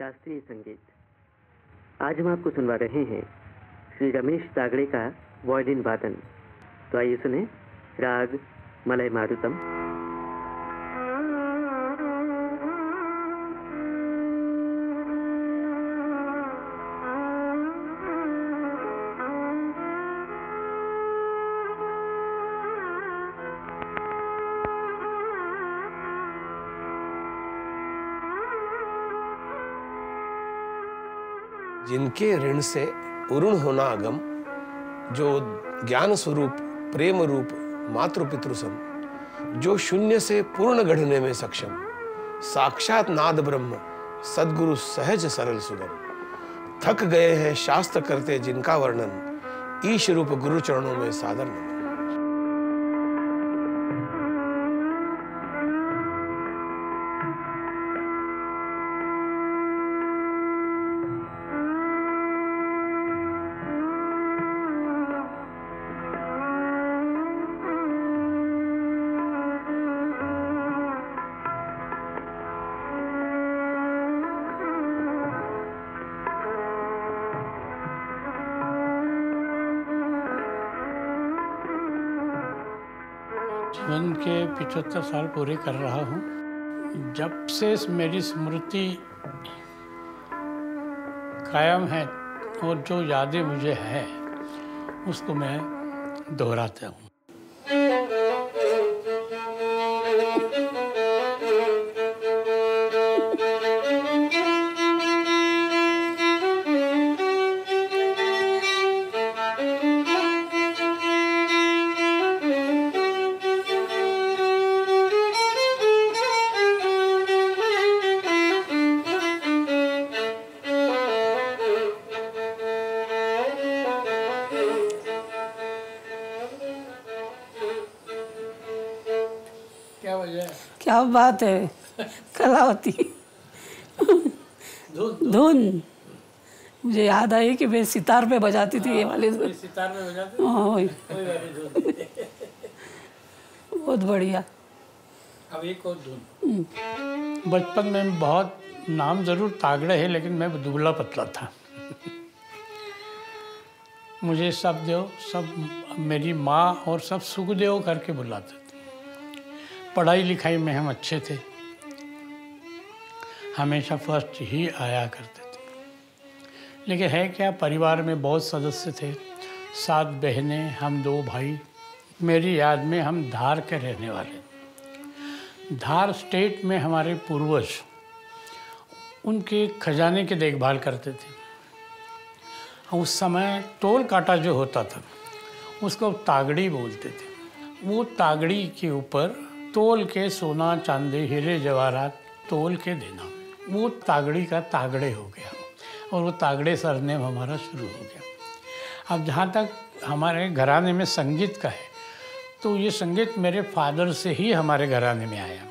शास्त्रीय संगीत। आज हम आपको सुनवा रहे हैं श्री रमेश तागड़े का वायलिन वादन। तो आइए सुने राग मलय मारुतम। जिनके ऋण से उरुण होना अगम, जो ज्ञान स्वरूप प्रेम रूप मातृ पितृ सम, जो शून्य से पूर्ण गढ़ने में सक्षम, साक्षात नाद ब्रह्म सद्गुरु सहज सरल सुगम। थक गए हैं शास्त्र करते जिनका वर्णन, ईश रूप गुरु चरणों में सादर नमन। जीवन के 75 साल पूरे कर रहा हूँ। जब से मेरी स्मृति कायम है और जो यादें मुझे हैं उसको मैं दोहराता हूँ। क्या बात है, कलावती धुन। मुझे याद आई कि मैं सितार पे बजाती थी ये वाली धुन। सितार पे बजाती? बहुत बढ़िया। अब एक और धुन। बचपन में बहुत नाम जरूर तागड़े है, लेकिन मैं दुबला पतला था। मुझे सब मेरी माँ और सब सुखदेव करके बुलाते थे। पढ़ाई लिखाई में हम अच्छे थे, हमेशा फर्स्ट ही आया करते थे। लेकिन है क्या, परिवार में बहुत सदस्य थे, 7 बहनें, हम 2 भाई। मेरी याद में हम धार के रहने वाले। धार स्टेट में हमारे पूर्वज उनके खजाने की देखभाल करते थे। उस समय तोल काटा जो होता था उसको तागड़ी बोलते थे। वो तागड़ी के ऊपर तोल के सोना चांदी हीरे जवाहरात तोल के देना, वो तागड़ी का तागड़े हो गया और वो तागड़े सरनेम हमारा शुरू हो गया। अब जहाँ तक हमारे घराने में संगीत का है, तो ये संगीत मेरे फादर से ही हमारे घराने में आया।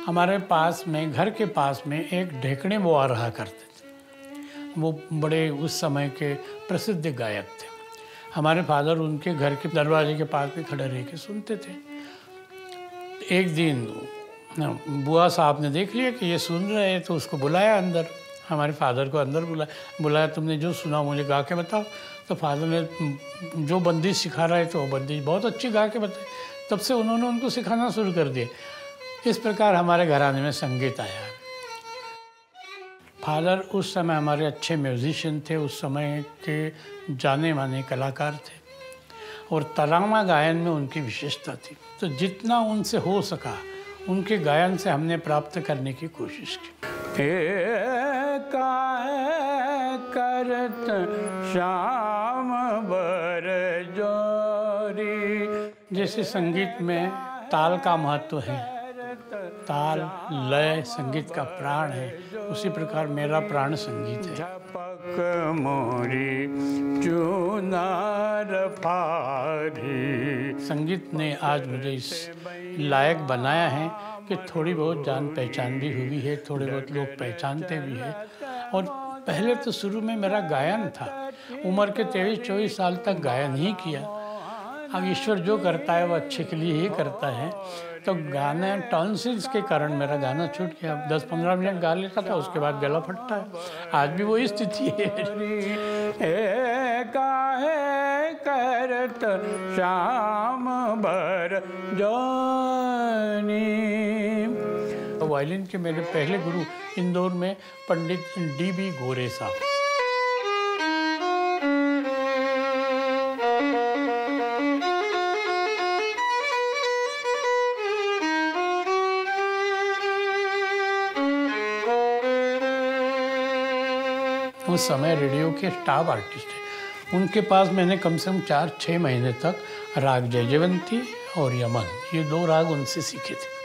हमारे पास में, घर के पास में एक ढेकणे बुआ रहा करते थे। वो बड़े उस समय के प्रसिद्ध गायक थे। हमारे फादर उनके घर के दरवाजे के पास में खड़े रह के सुनते थे। एक दिन बुआ साहब ने देख लिया कि ये सुन रहे हैं, तो उसको बुलाया अंदर। हमारे फादर को अंदर बुलाया, तुमने जो सुना मुझे गा के बताओ। तो फादर ने जो बंदिश सिखा रहा है तो वो बंदिश बहुत अच्छी गा के बताई। तब से उन्होंने उनको सिखाना शुरू कर दिया। इस प्रकार हमारे घराने में संगीत आया। फादर उस समय हमारे अच्छे म्यूजिशियन थे, उस समय के जाने माने कलाकार थे और तराना गायन में उनकी विशेषता थी। तो जितना उनसे हो सका उनके गायन से हमने प्राप्त करने की कोशिश की। करत श्याम बर जोरी। जैसे संगीत में ताल का महत्व है, ताल लय संगीत का प्राण है, उसी प्रकार मेरा प्राण संगीत है। झपक मोरी चुनार फारी। संगीत ने आज मुझे इस लायक बनाया है कि थोड़ी बहुत जान पहचान भी हुई है, थोड़े बहुत लोग पहचानते भी हैं। और पहले तो शुरू में मेरा गायन था, उम्र के 23-24 साल तक गायन ही किया। अब ईश्वर जो करता है वो अच्छे के लिए ही करता है। तो गाना टॉन्सिल्स के कारण मेरा गाना छूट गया। 10-15 मिनट गा लेता था, उसके बाद गला फटता है। आज भी वही स्थिति है। काहे करत श्याम बर जानी। वायलिन के मेरे पहले गुरु इंदौर में पंडित D.B. गोरे साहब। उस समय रेडियो के स्टाफ आर्टिस्ट थे। उनके पास मैंने कम से कम 4-6 महीने तक राग जयजयवंती और यमन, ये 2 राग उनसे सीखे थे।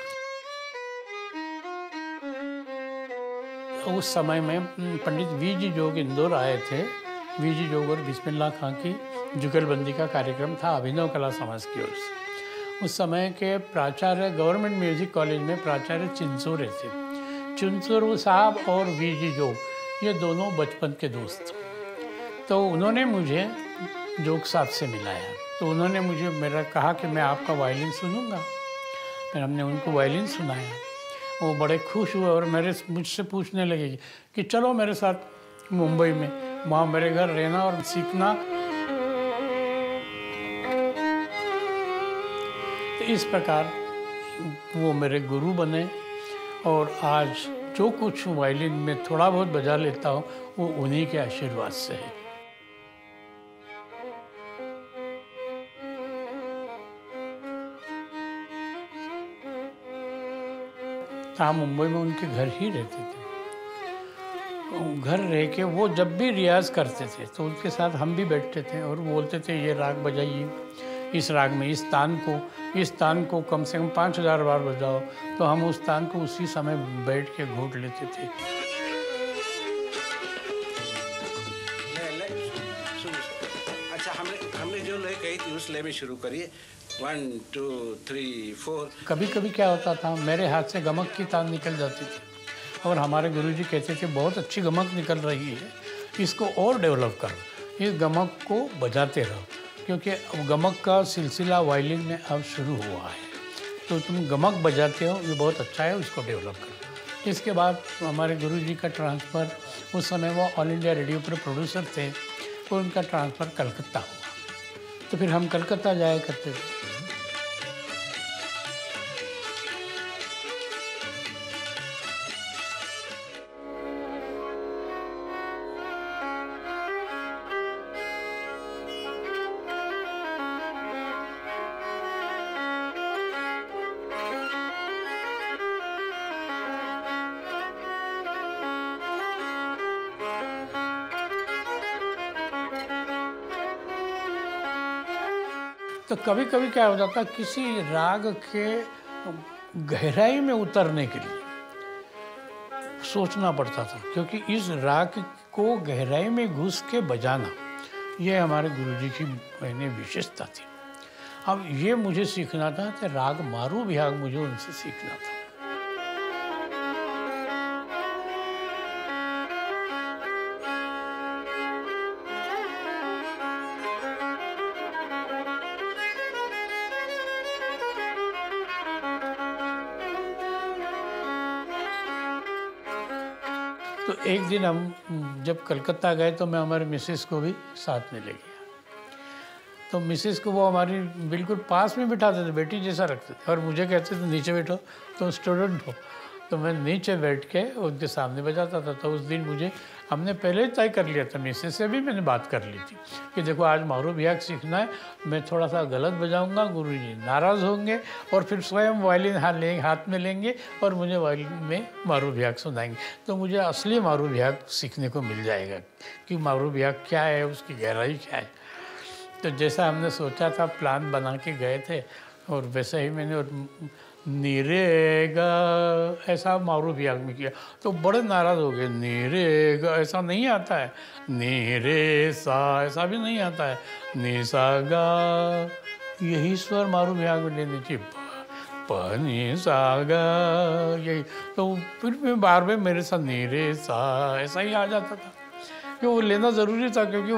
उस समय में पंडित V.G. जोग इंदौर आए थे। V.G. जोग और बिस्मिल्लाह खां की जुगलबंदी का कार्यक्रम था अभिनव कला समाज की ओर से। उस समय के प्राचार्य गवर्नमेंट म्यूजिक कॉलेज में प्राचार्य चिंचोरे थे। चिंचोरे साहब और V.G. जोग ये दोनों बचपन के दोस्त। तो उन्होंने मुझे जोग साहब से मिलाया। तो उन्होंने मुझे मेरा कहा कि मैं आपका वायलिन सुनूंगा। फिर हमने उनको वायलिन सुनाया। वो बड़े खुश हुए और मुझसे पूछने लगे कि चलो मेरे साथ मुंबई में, वहाँ मेरे घर रहना और सीखना। तो इस प्रकार वो मेरे गुरु बने और आज जो कुछ वायलिन में थोड़ा बहुत बजा लेता हूँ वो उन्हीं के आशीर्वाद से है। हम मुंबई में उनके घर ही रहते थे। घर रह के वो जब भी रियाज करते थे तो उनके साथ हम भी बैठते थे और बोलते थे ये राग बजाइए, इस राग में इस तान को कम से कम 5000 बार बजाओ। तो हम उस तान को उसी समय बैठ के घोट लेते थे। अच्छा, हमने जो लय कही थी उस लय में शुरू करिए। 1 2 3 4। कभी कभी क्या होता था, मेरे हाथ से गमक की तान निकल जाती थी और हमारे गुरुजी कहते थे बहुत अच्छी गमक निकल रही है, इसको और डेवलप करो, इस गमक को बजाते रहो, क्योंकि गमक का सिलसिला वायलिन में अब शुरू हुआ है। तो तुम गमक बजाते हो, ये बहुत अच्छा है, उसको डेवलप करो। इसके बाद हमारे गुरुजी का ट्रांसफ़र, उस समय वो ऑल इंडिया रेडियो पर प्रोड्यूसर थे, और उनका ट्रांसफ़र कलकत्ता हुआ। तो फिर हम कलकत्ता जाया करते थे। तो कभी कभी क्या हो जाता, किसी राग के गहराई में उतरने के लिए सोचना पड़ता था, क्योंकि इस राग को गहराई में घुस के बजाना ये हमारे गुरुजी की विशेषता थी। अब ये मुझे सीखना था, तो राग मारू बिहाग मुझे उनसे सीखना था। तो एक दिन हम जब कलकत्ता गए तो मैं हमारे मिसेस को भी साथ में ले गया। तो मिसेस को वो हमारी बिल्कुल पास में बिठाते थे, बेटी जैसा रखते थे, और मुझे कहते थे नीचे बैठो, तुम स्टूडेंट हो। तो मैं नीचे बैठ के उनके सामने बजाता था। तो उस दिन मुझे, हमने पहले ही तय कर लिया था, मिसेस से भी मैंने बात कर ली थी कि देखो आज मारू बिहाग सीखना है, मैं थोड़ा सा गलत बजाऊंगा, गुरुजी नाराज़ होंगे और फिर स्वयं वायलिन हाथ में लेंगे और मुझे वायलिन में मारू बिहाग सुनाएंगे। तो मुझे असली मारू बिहाग सीखने को मिल जाएगा कि मारू बिहाग क्या है, उसकी गहराई क्या है। तो जैसा हमने सोचा था, प्लान बना के गए थे, और वैसा ही मैंने नीरेगा ऐसा मारू बिहाग में किया। तो बड़े नाराज़ हो गए, नीरेगा ऐसा नहीं आता है, नीरे सा ऐसा भी नहीं आता है, नी सा गा, यही स्वर मारू बिहाग में लेने चाहिए, प नी सा गा, यही। तो फिर मैं बार बार मेरे साथ नीरे सा ऐसा ही आ जाता था। कि वो लेना ज़रूरी था, क्योंकि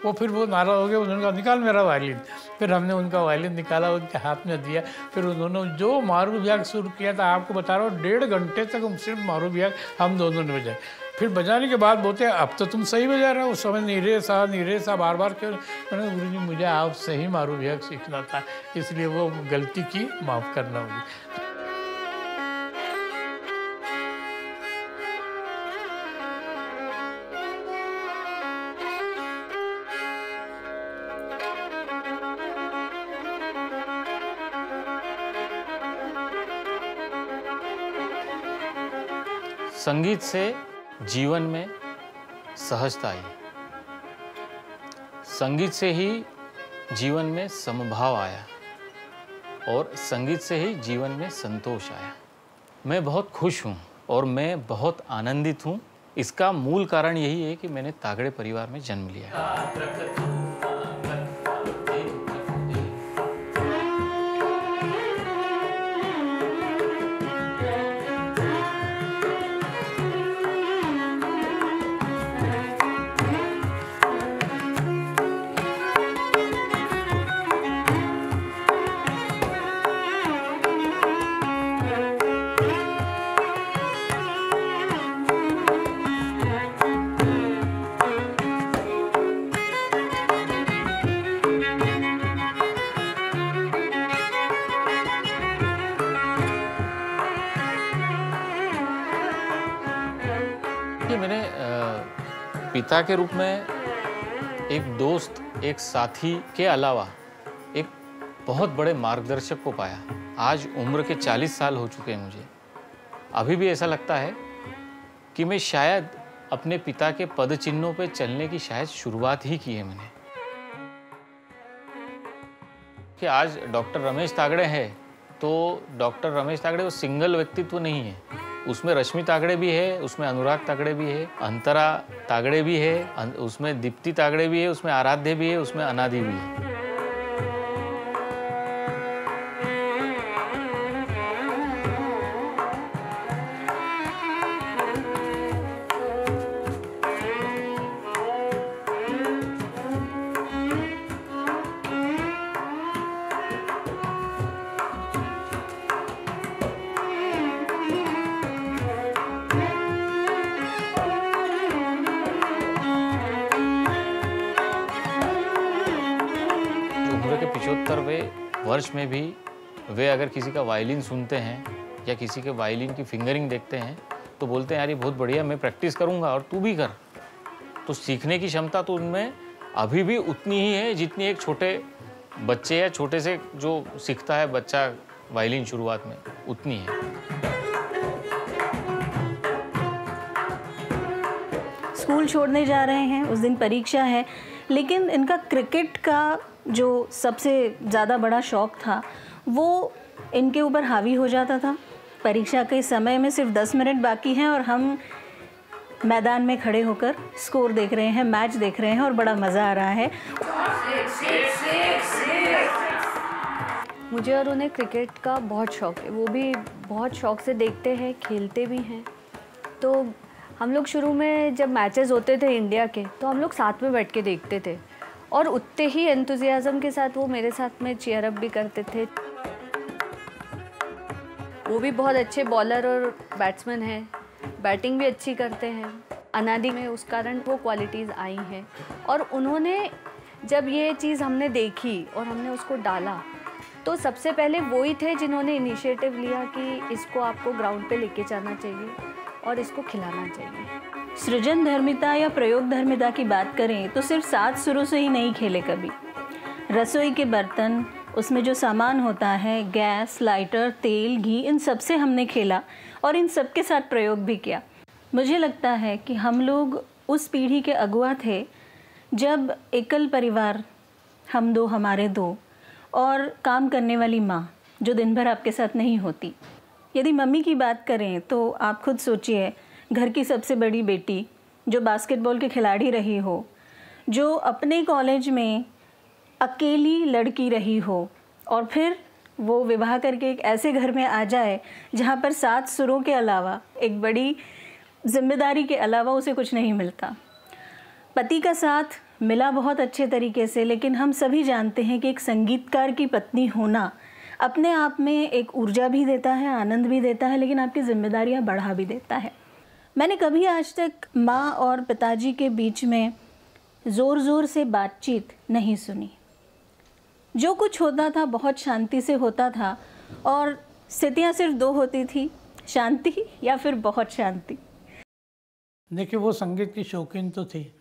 वो फिर वो नाराज़ हो गए। उन्होंने कहा निकाल मेरा वायलिन। फिर हमने उनका वायलिन निकाला, उनके हाथ में दिया। फिर उन्होंने जो मारू बिहाग शुरू किया था, आपको बता रहा हूँ 1.5 घंटे तक हम सिर्फ मारू बिहाग हम दोनों ने बजाए। फिर बजाने के बाद बोलते हैं अब तो तुम सही बजा रहे हो। उस समय नीरे सा बार बार क्यों? मैंने गुरु जी मुझे आप सही मारू बिहाग सीखना था, इसलिए वो गलती की, माफ़ करना मुझे। संगीत से जीवन में सहजता आई, संगीत से ही जीवन में समभाव आया और संगीत से ही जीवन में संतोष आया। मैं बहुत खुश हूँ और मैं बहुत आनंदित हूँ। इसका मूल कारण यही है कि मैंने तागड़े परिवार में जन्म लिया है। मैंने पिता के रूप में एक दोस्त, एक साथी के अलावा एक बहुत बड़े मार्गदर्शक को पाया। आज उम्र के 40 साल हो चुके हैं मुझे। अभी भी ऐसा लगता है कि मैं शायद अपने पिता के पद चिन्हों पे चलने की शायद शुरुआत ही की है मैंने। कि आज डॉक्टर रमेश तागड़े है तो डॉक्टर रमेश तागड़े वो सिंगल व्यक्तित्व नहीं है। उसमें रश्मि तागड़े भी है, उसमें अनुराग तागड़े भी है, अंतरा तागड़े भी है, उसमें दीप्ति तागड़े भी है, उसमें आराध्य भी है, उसमें अनादि भी है। उम्र के 75वें वर्ष में भी वे अगर किसी का वायलिन सुनते हैं या किसी के वायलिन की फिंगरिंग देखते हैं तो बोलते हैं यार ये बहुत बढ़िया, मैं प्रैक्टिस करूंगा और तू भी कर। तो सीखने की क्षमता तो उनमें अभी भी उतनी ही है जितनी एक छोटे बच्चे या छोटे से जो सीखता है बच्चा वायलिन शुरुआत में, उतनी है। स्कूल छोड़ने जा रहे हैं, उस दिन परीक्षा है, लेकिन इनका क्रिकेट का जो सबसे ज़्यादा बड़ा शौक़ था वो इनके ऊपर हावी हो जाता था। परीक्षा के समय में सिर्फ 10 मिनट बाकी हैं और हम मैदान में खड़े होकर स्कोर देख रहे हैं, मैच देख रहे हैं और बड़ा मज़ा आ रहा है। मुझे और उन्हें क्रिकेट का बहुत शौक़ है, वो भी बहुत शौक़ से देखते हैं, खेलते भी हैं। तो हम लोग शुरू में जब मैचेस होते थे इंडिया के तो हम लोग साथ में बैठ के देखते थे और उतने ही एंथुजियाज़म के साथ वो मेरे साथ में चीयर अप भी करते थे। वो भी बहुत अच्छे बॉलर और बैट्समैन हैं, बैटिंग भी अच्छी करते हैं। अनादि में उस कारण वो क्वालिटीज़ आई हैं और उन्होंने जब ये चीज़ हमने देखी और हमने उसको डाला तो सबसे पहले वो ही थे जिन्होंने इनिशिएटिव लिया कि इसको आपको ग्राउंड पे लेके जाना चाहिए और इसको खिलाना चाहिए। सृजन धर्मिता या प्रयोग धर्मिता की बात करें तो सिर्फ 7 सुरों से ही नहीं खेले कभी। रसोई के बर्तन, उसमें जो सामान होता है, गैस, लाइटर, तेल, घी, इन सब से हमने खेला और इन सब के साथ प्रयोग भी किया। मुझे लगता है कि हम लोग उस पीढ़ी के अगुआ थे जब एकल परिवार, हम दो हमारे दो, और काम करने वाली माँ जो दिन भर आपके साथ नहीं होती। यदि मम्मी की बात करें तो आप खुद सोचिए, घर की सबसे बड़ी बेटी जो बास्केटबॉल की खिलाड़ी रही हो, जो अपने कॉलेज में अकेली लड़की रही हो और फिर वो विवाह करके एक ऐसे घर में आ जाए जहाँ पर 7 सुरों के अलावा, एक बड़ी जिम्मेदारी के अलावा उसे कुछ नहीं मिलता। पति का साथ मिला बहुत अच्छे तरीके से, लेकिन हम सभी जानते हैं कि एक संगीतकार की पत्नी होना अपने आप में एक ऊर्जा भी देता है, आनंद भी देता है, लेकिन आपकी जिम्मेदारियां बढ़ा भी देता है। मैंने कभी आज तक माँ और पिताजी के बीच में ज़ोर ज़ोर से बातचीत नहीं सुनी। जो कुछ होता था बहुत शांति से होता था, और स्थितियाँ सिर्फ दो होती थी, शांति या फिर बहुत शांति। देखिए, वो संगीत की शौकीन तो थी,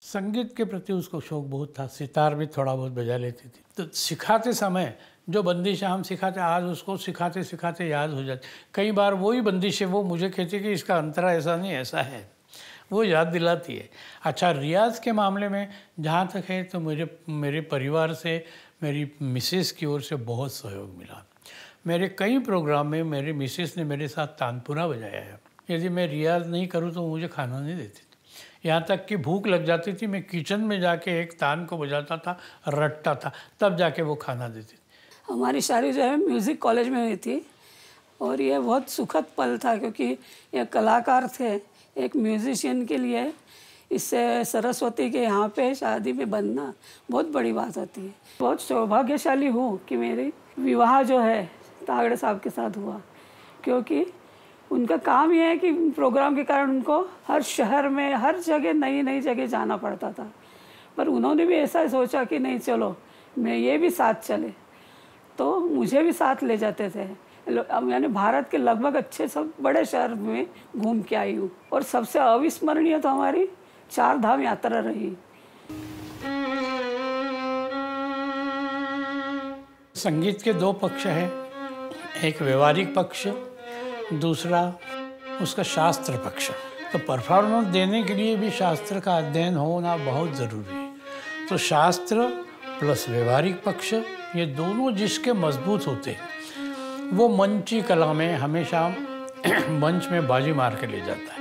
संगीत के प्रति उसको शौक बहुत था, सितार भी थोड़ा बहुत बजा लेती थी। तो सिखाते समय जो बंदिशें हम सिखाते, आज उसको सिखाते सिखाते याद हो जाती। कई बार वही बंदिशें वो मुझे कहती कि इसका अंतरा ऐसा नहीं ऐसा है, वो याद दिलाती है। अच्छा, रियाज के मामले में जहाँ तक है तो मेरे परिवार से, मेरी मिसेस की ओर से बहुत सहयोग मिला। मेरे कई प्रोग्राम में मेरी मिसेस ने मेरे साथ तानपुरा बजाया है। यदि मैं रियाज नहीं करूँ तो मुझे खाना नहीं देती। यहाँ तक कि भूख लग जाती थी, मैं किचन में जाके एक तान को बजाता था, रटता था, तब जाके वो खाना देती थी। हमारी शादी जो है म्यूज़िक कॉलेज में हुई थी, और ये बहुत सुखद पल था, क्योंकि ये कलाकार थे, एक म्यूज़िशियन के लिए इससे सरस्वती के यहाँ पे शादी में बनना बहुत बड़ी बात होती है। बहुत सौभाग्यशाली हूँ कि मेरी विवाह जो है तागड़े साहब के साथ हुआ, क्योंकि उनका काम ये है कि प्रोग्राम के कारण उनको हर शहर में, हर जगह, नई नई जगह जाना पड़ता था। पर उन्होंने भी ऐसा सोचा कि नहीं, चलो मैं ये भी साथ चले, तो मुझे भी साथ ले जाते थे। मैंने भारत के लगभग अच्छे सब बड़े शहर में घूम के आई हूँ, और सबसे अविस्मरणीय तो हमारी 4 धाम यात्रा रही। संगीत के 2 पक्ष हैं, एक व्यवहारिक पक्ष, दूसरा उसका शास्त्र पक्ष। तो परफॉर्मेंस देने के लिए भी शास्त्र का अध्ययन होना बहुत ज़रूरी है। तो शास्त्र प्लस व्यवहारिक पक्ष, ये दोनों जिसके मजबूत होते हैं वो मंची कला में हमेशा मंच में बाजी मार के ले जाता है।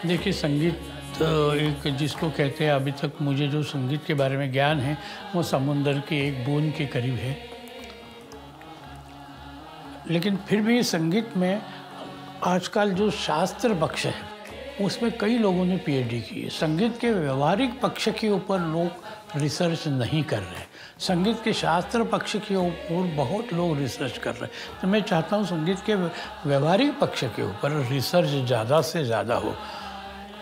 देखिए, संगीत एक जिसको कहते हैं, अभी तक मुझे जो संगीत के बारे में ज्ञान है वो समुंदर की एक बूंद के करीब है। लेकिन फिर भी संगीत में आजकल जो शास्त्र पक्ष है उसमें कई लोगों ने पीएचडी की है। संगीत के व्यवहारिक पक्ष के ऊपर लोग रिसर्च नहीं कर रहे, संगीत के शास्त्र पक्ष के ऊपर बहुत लोग रिसर्च कर रहे हैं। तो मैं चाहता हूँ संगीत के व्यवहारिक पक्ष के ऊपर रिसर्च ज़्यादा से ज़्यादा हो,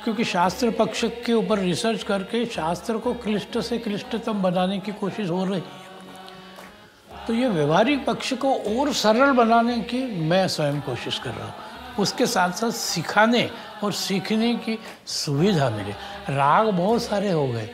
क्योंकि शास्त्र पक्ष के ऊपर रिसर्च करके शास्त्र को क्लिष्ट से क्लिष्टतम बनाने की कोशिश हो रही है। तो ये व्यवहारिक पक्ष को और सरल बनाने की मैं स्वयं कोशिश कर रहा हूँ। उसके साथ साथ सिखाने और सीखने की सुविधा मिले। राग बहुत सारे हो गए,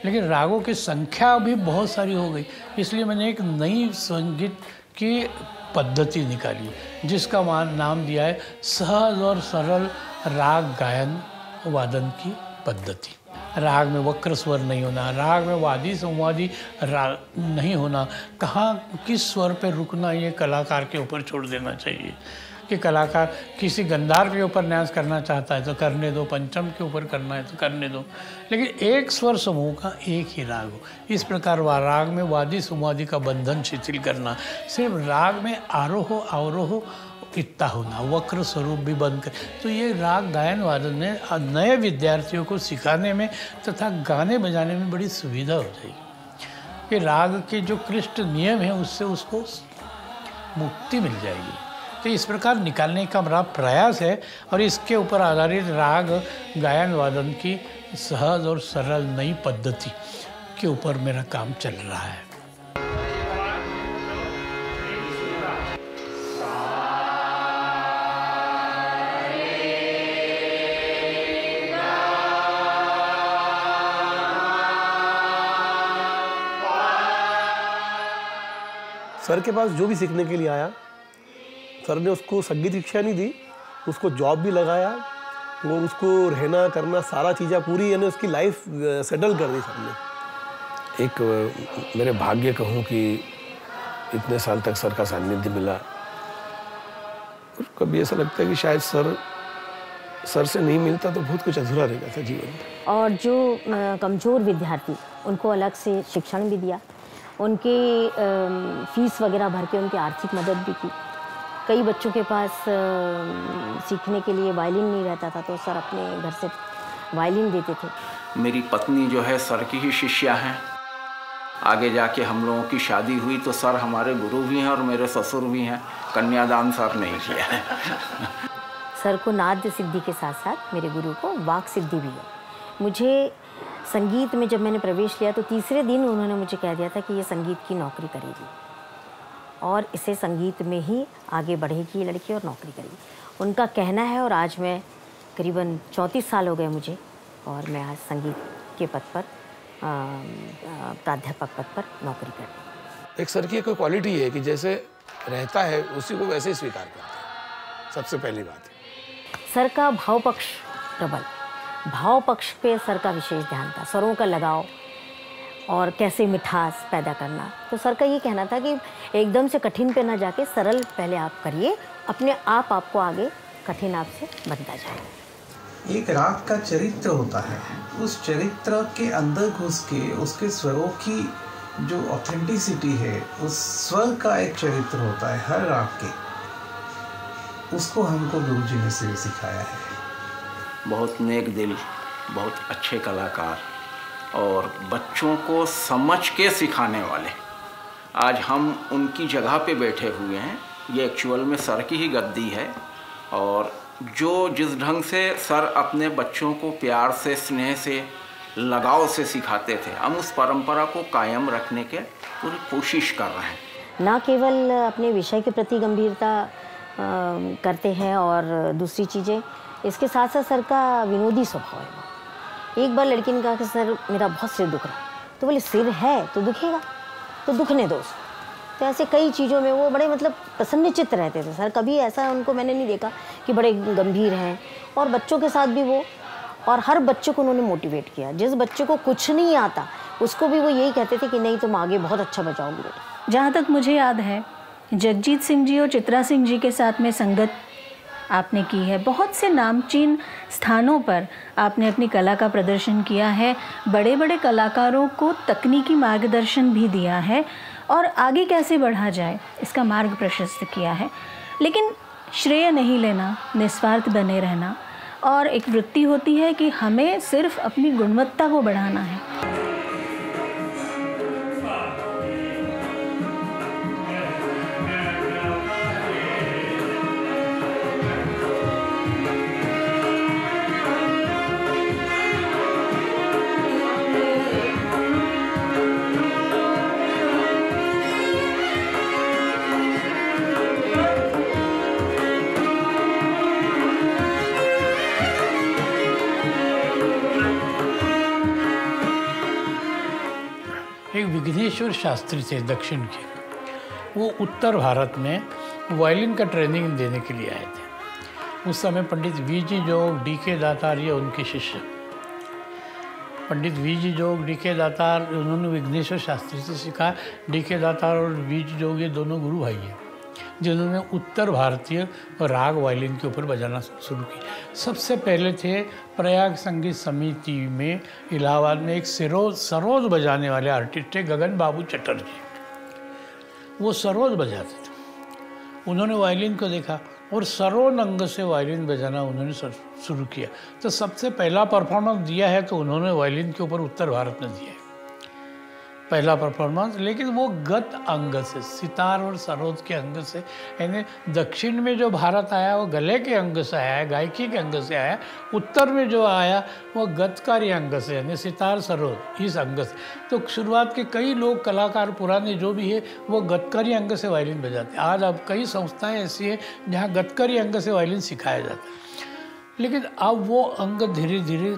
लेकिन रागों की संख्या भी बहुत सारी हो गई, इसलिए मैंने एक नई संगीत की पद्धति निकाली जिसका नाम दिया है सहज और सरल राग गायन वादन की पद्धति। राग में वक्र स्वर नहीं होना, राग में वादी संवादी राग नहीं होना, कहाँ किस स्वर पे रुकना, ये कलाकार के ऊपर छोड़ देना चाहिए कि कलाकार किसी गंधार के ऊपर न्यास करना चाहता है तो करने दो, पंचम के ऊपर करना है तो करने दो, लेकिन एक स्वर समूह का एक ही राग हो। इस प्रकार राग में वादी संवादी का बंधन शिथिल करना, सिर्फ राग में आरोह अवरोह इतना होना, वक्र स्वरूप भी बंद कर, तो ये राग गायन वादन में नए विद्यार्थियों को सिखाने में तथा गाने बजाने में बड़ी सुविधा हो जाएगी कि राग के जो क्लिष्ट नियम हैं उससे उसको मुक्ति मिल जाएगी। तो इस प्रकार निकालने का मेरा प्रयास है और इसके ऊपर आधारित राग गायन वादन की सहज और सरल नई पद्धति के ऊपर मेरा काम चल रहा है। सर के पास जो भी सीखने के लिए आया, सर ने उसको संगीत शिक्षा नहीं दी, उसको जॉब भी लगाया और उसको रहना करना सारा चीज़ें पूरी, यानी उसकी लाइफ सेटल कर दी सर ने। एक मेरे भाग्य कहूँ कि इतने साल तक सर का सानिध्य मिला और कभी ऐसा लगता है कि शायद सर से नहीं मिलता तो बहुत कुछ अधूरा रह जाता जीवन में। और जो कमज़ोर विद्यार्थी उनको अलग से शिक्षण भी दिया, उनकी फीस वगैरह भर के उनकी आर्थिक मदद भी की। कई बच्चों के पास सीखने के लिए वायलिन नहीं रहता था तो सर अपने घर से वायलिन देते थे। मेरी पत्नी जो है सर की ही शिष्या हैं। आगे जाके हम लोगों की शादी हुई तो सर हमारे गुरु भी हैं और मेरे ससुर भी हैं। कन्यादान सर नहीं किया है। सर को नाद्य सिद्धि के साथ साथ मेरे गुरु को वाक सिद्धि भी है। मुझे संगीत में जब मैंने प्रवेश लिया तो तीसरे दिन उन्होंने मुझे कह दिया था कि ये संगीत की नौकरी करेगी और इसे संगीत में ही आगे बढ़ेगी ये लड़की और नौकरी करेगी। उनका कहना है और आज मैं करीबन 34 साल हो गए मुझे और मैं आज संगीत के पद पर प्राध्यापक पद पर नौकरी करती हूँ। एक सर की कोई क्वालिटी है कि जैसे रहता है उसी को वैसे ही स्वीकार करते हैं, सबसे पहली बात। सर का भाव पक्ष प्रबल, भाव पक्ष पे सर का विशेष ध्यान था, स्वरों का लगाव और कैसे मिठास पैदा करना। तो सर का ये कहना था कि एकदम से कठिन पे ना जाके सरल पहले आप करिए, अपने आप आपको आगे कठिन आपसे बनता जाए। एक राग का चरित्र होता है, उस चरित्र के अंदर घुस के उसके स्वरों की जो ऑथेंटिसिटी है, उस स्वर का एक चरित्र होता है हर राग के, उसको हमको गुरुजी ने सिखाया है। बहुत नेक दिल, बहुत अच्छे कलाकार और बच्चों को समझ के सिखाने वाले। आज हम उनकी जगह पे बैठे हुए हैं। ये एक्चुअल में सर की ही गद्दी है और जो जिस ढंग से सर अपने बच्चों को प्यार से, स्नेह से, लगाव से सिखाते थे, हम उस परंपरा को कायम रखने के पूरी कोशिश कर रहे हैं। ना केवल अपने विषय के प्रति गंभीरता करते हैं और दूसरी चीज़ें, इसके साथ साथ सर का विनोदी स्वभाव है। एक बार लड़की ने कहा कि सर मेरा बहुत सिर दुख रहा है, तो बोले सिर है तो दुखेगा, तो दुखने दो। तो ऐसे कई चीज़ों में वो बड़े मतलब प्रसन्नचित्त रहते थे सर। कभी ऐसा उनको मैंने नहीं देखा कि बड़े गंभीर हैं। और बच्चों के साथ भी वो, और हर बच्चों को उन्होंने मोटिवेट किया। जिस बच्चे को कुछ नहीं आता उसको भी वो यही कहते थे कि नहीं तुम आगे बहुत अच्छा बजाओगे बेटा। जहाँ तक मुझे याद है जगजीत सिंह जी और चित्रा सिंह जी के साथ में संगत आपने की है। बहुत से नामचीन स्थानों पर आपने अपनी कला का प्रदर्शन किया है, बड़े बड़े कलाकारों को तकनीकी मार्गदर्शन भी दिया है और आगे कैसे बढ़ा जाए इसका मार्ग प्रशस्त किया है। लेकिन श्रेय नहीं लेना, निस्वार्थ बने रहना, और एक वृत्ति होती है कि हमें सिर्फ अपनी गुणवत्ता को बढ़ाना है। एक विघ्नेश्वर शास्त्री थे दक्षिण के, वो उत्तर भारत में वायलिन का ट्रेनिंग देने के लिए आए थे। उस समय पंडित वी जी जोग, डी के दातार ये उनके शिष्य। पंडित वी.जी. जोग, डी.के. दातार, उन्होंने विघ्नेश्वर शास्त्री से सीखा। डी.के. दातार और वी.जी. जोग ये दोनों गुरु भाई हैं जिन्होंने उत्तर भारतीय राग वायलिन के ऊपर बजाना शुरू किया। सबसे पहले थे प्रयाग संगीत समिति में इलाहाबाद में एक सरोद बजाने वाले आर्टिस्ट थे गगन बाबू चटर्जी। वो सरोद बजाते थे। उन्होंने वायलिन को देखा और सरोद अंग से वायलिन बजाना उन्होंने शुरू किया। तो सबसे पहला परफॉर्मेंस दिया है तो उन्होंने वायलिन के ऊपर उत्तर भारत में दिया है पहला परफॉर्मेंस, लेकिन वो गत अंग से, सितार और सरोद के अंग से, यानी दक्षिण में जो भारत आया वो गले के अंग से आया, गायकी के अंग से आया। उत्तर में जो आया वो गतकारी अंग से, यानी सितार सरोद इस अंग से। तो शुरुआत के कई लोग कलाकार पुराने जो भी है वो गतकारी अंग से वायलिन बजाते हैं। आज अब कई संस्थाएं ऐसी है जहाँ गतकारी अंग से वायलिन सिखाया जाता है, लेकिन अब वो अंग धीरे धीरे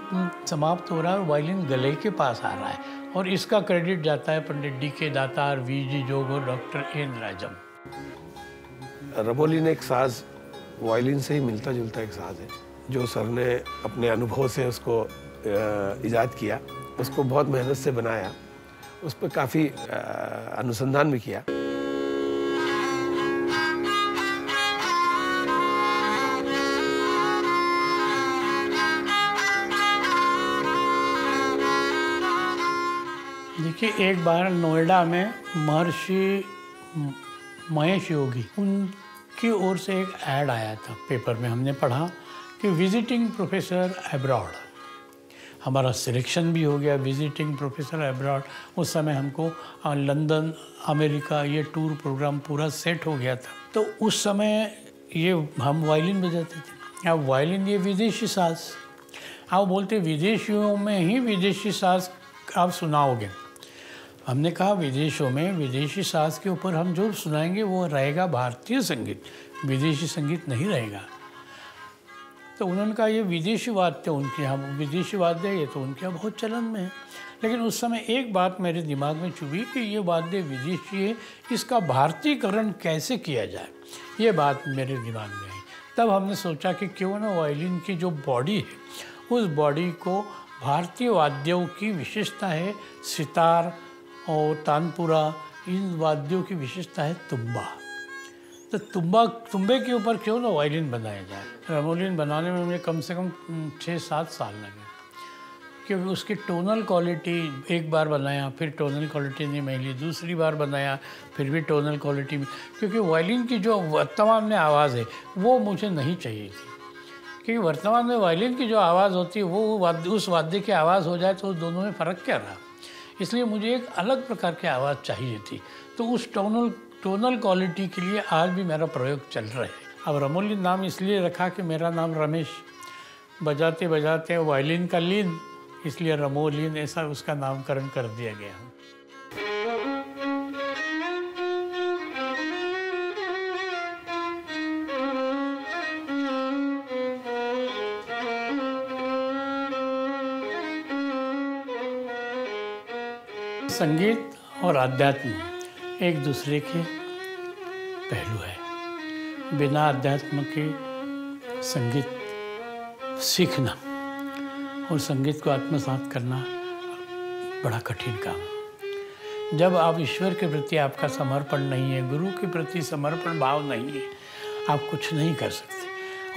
समाप्त हो रहा है और वायलिन गले के पास आ रहा है। और इसका क्रेडिट जाता है पंडित डी.के. दातार, वी.जी. जोग और डॉक्टर एन राजम। रमोलिन एक साज वायलिन से ही मिलता जुलता एक साज है जो सर ने अपने अनुभव से उसको इजाद किया, उसको बहुत मेहनत से बनाया, उस पर काफ़ी अनुसंधान भी किया। देखिए, एक बार नोएडा में महर्षि महेश योगी, उनकी ओर से एक ऐड आया था पेपर में, हमने पढ़ा कि विजिटिंग प्रोफेसर अब्रॉड। हमारा सिलेक्शन भी हो गया, विजिटिंग प्रोफेसर अब्रॉड। उस समय हमको लंदन, अमेरिका ये टूर प्रोग्राम पूरा सेट हो गया था। तो उस समय ये हम वायलिन बजाते थे। अब वायलिन ये विदेशी साज, आप बोलते विदेशियों में ही विदेशी साज आप सुनाओगे। हमने कहा विदेशों में विदेशी साज के ऊपर हम जो सुनाएंगे वो रहेगा भारतीय संगीत, विदेशी संगीत नहीं रहेगा। तो उन्होंने कहा ये विदेशी वाद्य उनके यहाँ, विदेशी वाद्य ये तो उनके यहाँ बहुत चलन में है। लेकिन उस समय एक बात मेरे दिमाग में चुभी कि ये वाद्य विदेशी है, इसका भारतीयकरण कैसे किया जाए, ये बात मेरे दिमाग में आई। तब हमने सोचा कि क्यों ना वायलिन की जो बॉडी है उस बॉडी को भारतीय वाद्यों की विशेषता है, सितार और तानपुरा, इन वाद्यों की विशेषता है तुम्बा। तो तुम्बे के ऊपर क्यों ना वायलिन बनाया जाए। रमोलिन बनाने में मुझे कम से कम 6-7 साल लगे, क्योंकि उसकी टोनल क्वालिटी एक बार बनाया, फिर टोनल क्वालिटी नहीं मिली, दूसरी बार बनाया, फिर भी टोनल क्वालिटी में, क्योंकि वायलिन की जो वर्तमान में आवाज़ है वो मुझे नहीं चाहिए थी। क्योंकि वर्तमान में वायलिन की जो आवाज़ होती है वो उस वाद्य की आवाज़ हो जाए तो दोनों में फ़र्क क्या रहा। इसलिए मुझे एक अलग प्रकार की आवाज़ चाहिए थी। तो उस टोनल क्वालिटी के लिए आज भी मेरा प्रयोग चल रहा है। अब रमोलिन नाम इसलिए रखा कि मेरा नाम रमेश, बजाते बजाते वायलिन का लीन, इसलिए रमोलिन ऐसा उसका नामकरण कर दिया गया। संगीत और आध्यात्म एक दूसरे के पहलू है। बिना अध्यात्म के संगीत सीखना और संगीत को आत्मसात करना बड़ा कठिन काम है। जब आप ईश्वर के प्रति आपका समर्पण नहीं है, गुरु के प्रति समर्पण भाव नहीं है, आप कुछ नहीं कर सकते।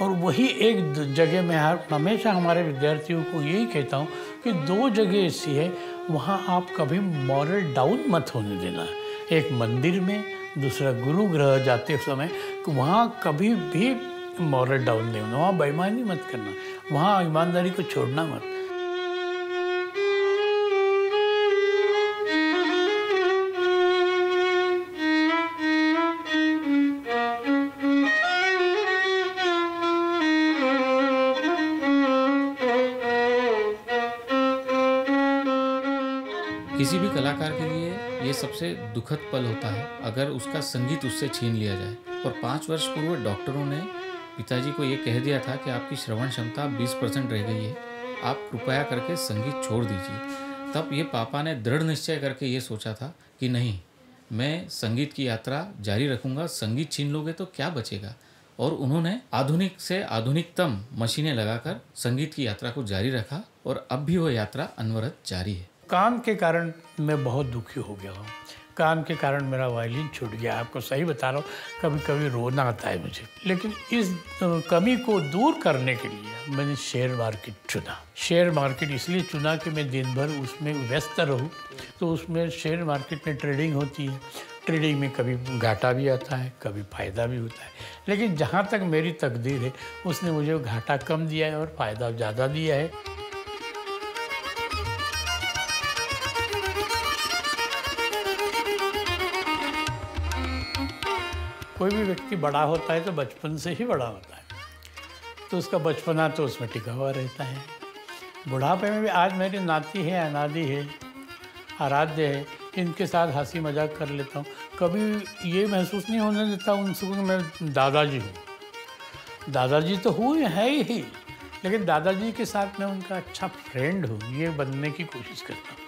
और वही एक जगह मैं हमेशा हमारे विद्यार्थियों को यही कहता हूँ कि 2 जगह ऐसी है वहाँ आप कभी मॉरल डाउन मत होने देना। एक मंदिर में, दूसरा गुरु ग्रह जाते समय, तो वहाँ कभी भी मॉरल डाउन नहीं होना, वहाँ बेईमानी मत करना, वहाँ ईमानदारी को छोड़ना मत। किसी भी कलाकार के लिए ये सबसे दुखद पल होता है अगर उसका संगीत उससे छीन लिया जाए। और 5 वर्ष पूर्व डॉक्टरों ने पिताजी को ये कह दिया था कि आपकी श्रवण क्षमता 20% रह गई है, आप कृपया करके संगीत छोड़ दीजिए। तब ये पापा ने दृढ़ निश्चय करके ये सोचा था कि नहीं, मैं संगीत की यात्रा जारी रखूँगा, संगीत छीन लोगे तो क्या बचेगा। और उन्होंने आधुनिक से आधुनिकतम मशीनें लगाकर संगीत की यात्रा को जारी रखा और अब भी वह यात्रा अनवरत जारी है। काम के कारण मैं बहुत दुखी हो गया हूँ। काम के कारण मेरा वायलिन छूट गया। आपको सही बता रहा हूँ, कभी कभी रोना आता है मुझे। लेकिन इस कमी को दूर करने के लिए मैंने शेयर मार्केट चुना। शेयर मार्केट इसलिए चुना कि मैं दिन भर उसमें व्यस्त रहूँ। तो उसमें शेयर मार्केट में ट्रेडिंग होती है। ट्रेडिंग में कभी घाटा भी आता है, कभी फ़ायदा भी होता है। लेकिन जहाँ तक मेरी तकदीर है, उसने मुझे घाटा कम दिया है और फ़ायदा ज़्यादा दिया है। कोई भी व्यक्ति बड़ा होता है तो बचपन से ही बड़ा होता है, तो उसका बचपना तो उसमें टिका हुआ रहता है। बुढ़ापे में भी आज मेरी नाती है, अनादि है, आराध्य है, इनके साथ हंसी मजाक कर लेता हूँ। कभी ये महसूस नहीं होने देता उनसे कि मैं दादाजी हूँ। दादाजी तो हूँ है ही, लेकिन दादाजी के साथ मैं उनका अच्छा फ्रेंड हूँ, ये बनने की कोशिश करता हूँ।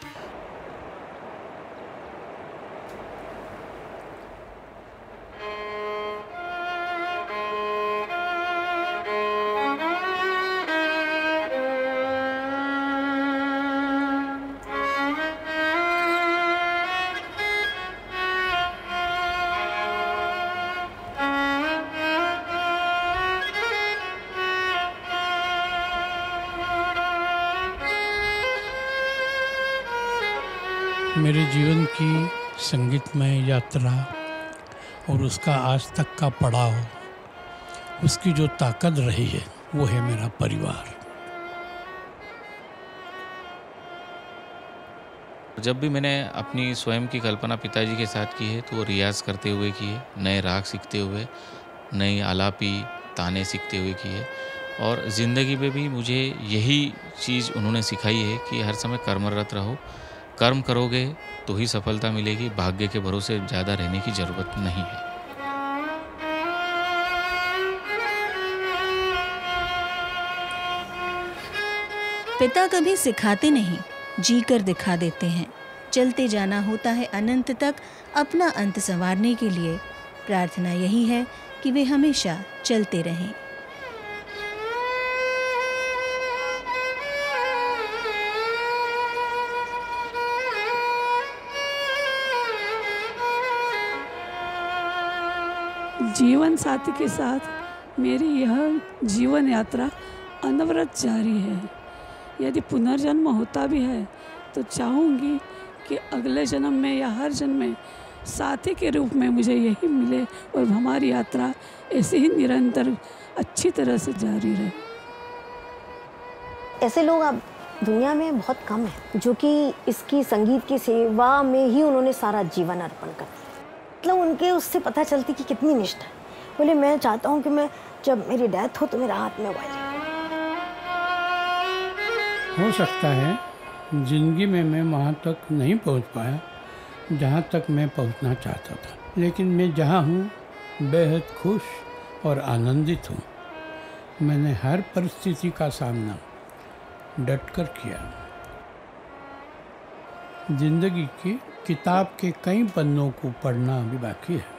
मेरे जीवन की संगीतमय यात्रा और उसका आज तक का पड़ाव, उसकी जो ताकत रही है वो है मेरा परिवार। जब भी मैंने अपनी स्वयं की कल्पना पिताजी के साथ की है तो वो रियाज़ करते हुए की है, नए राग सीखते हुए, नई आलापी ताने सीखते हुए की है। और ज़िंदगी में भी मुझे यही चीज़ उन्होंने सिखाई है कि हर समय कर्मरत रहो। कर्म करोगे तो ही सफलता मिलेगी, भाग्य के भरोसे ज़्यादा रहने की ज़रूरत नहीं है। पिता कभी सिखाते नहीं, जी कर दिखा देते हैं। चलते जाना होता है अनंत तक, अपना अंत संवारने के लिए। प्रार्थना यही है कि वे हमेशा चलते रहें। जीवन साथी के साथ मेरी यह जीवन यात्रा अनवरत जारी है। यदि पुनर्जन्म होता भी है तो चाहूँगी कि अगले जन्म में या हर जन्म में साथी के रूप में मुझे यही मिले और हमारी यात्रा ऐसे ही निरंतर अच्छी तरह से जारी रहे। ऐसे लोग अब दुनिया में बहुत कम हैं जो कि इसकी संगीत की सेवा में ही उन्होंने सारा जीवन अर्पण कर दिया। मतलब उनके उससे पता चलती कि कितनी निष्ठा है। बोले मैं चाहता हूँ कि मैं जब मेरी डेथ हो तो मेरा हाथ में वायलिन हो सकता है जिंदगी में मैं वहाँ तक नहीं पहुँच पाया जहाँ तक मैं पहुँचना चाहता था, लेकिन मैं जहाँ हूँ बेहद खुश और आनंदित हूँ। मैंने हर परिस्थिति का सामना डटकर किया। जिंदगी की किताब के कई पन्नों को पढ़ना अभी बाकी है।